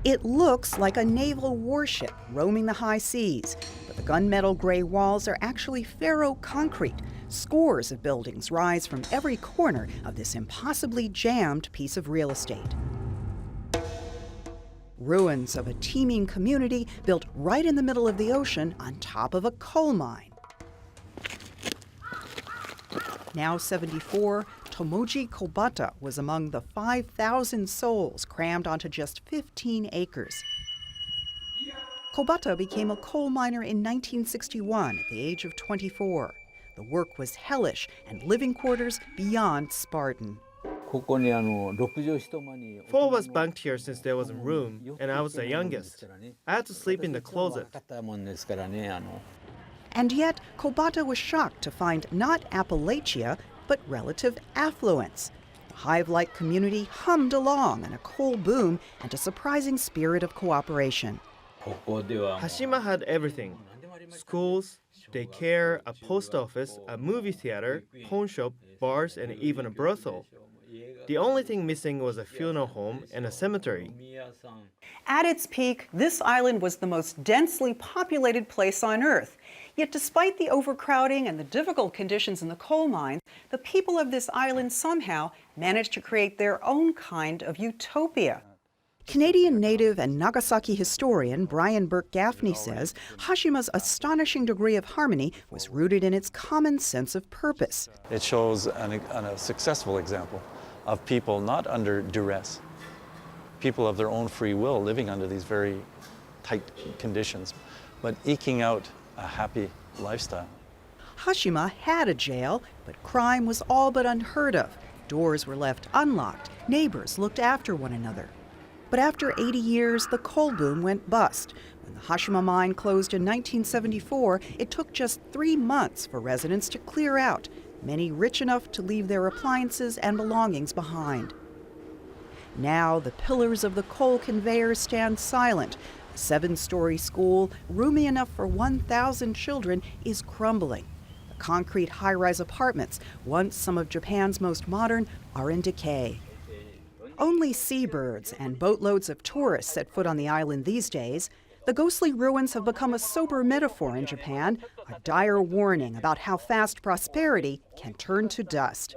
It looks like a naval warship roaming the high seas, but the gunmetal gray walls are actually ferro-concrete. Scores of buildings rise from every corner of this impossibly jammed piece of real estate. Ruins of a teeming community built right in the middle of the ocean on top of a coal mine. Now 74, Tomoji Kobata was among the 5,000 souls crammed onto just 15 acres. Kobata became a coal miner in 1961 at the age of 24. The work was hellish and living quarters beyond Spartan. ここに6畳一間に Four of us bunked here since there wasn't room, and I was the youngest. I had to sleep in the closet. 片もんですからね。 And yet, Kobata was shocked to find not Appalachia, but relative affluence. The hive-like community hummed along in a coal boom and a surprising spirit of cooperation. ここでは Hashima had everything: schools, daycare, a post office, a movie theater, pawn shop, bars, and even a brothel. The only thing missing was a funeral home and a cemetery. At its peak, this island was the most densely populated place on Earth. Yet despite the overcrowding and the difficult conditions in the coal mines, the people of this island somehow managed to create their own kind of utopia. Canadian native and Nagasaki historian Brian Burke Gaffney says Hashima's astonishing degree of harmony was rooted in its common sense of purpose. It shows a successful example of people not under duress, people of their own free will living under these very tight conditions, but eking out a happy lifestyle. Hashima had a jail, but crime was all but unheard of. Doors were left unlocked. Neighbors looked after one another. But after 80 years, the coal boom went bust. When the Hashima mine closed in 1974, it took just 3 months for residents to clear out, many rich enough to leave their appliances and belongings behind. Now the pillars of the coal conveyor stand silent. A 7-story school, roomy enough for 1,000 children, is crumbling. The concrete high-rise apartments, once some of Japan's most modern, are in decay. Only seabirds and boatloads of tourists set foot on the island these days. The ghostly ruins have become a sober metaphor in Japan, a dire warning about how fast prosperity can turn to dust.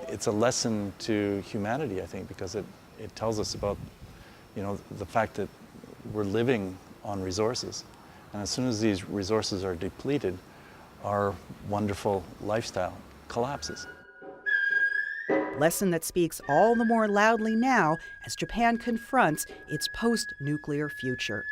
It's a lesson to humanity, I think, because it tells us about, the fact that we're living on resources. And as soon as these resources are depleted, our wonderful lifestyle collapses. Lesson that speaks all the more loudly now as Japan confronts its post-nuclear future.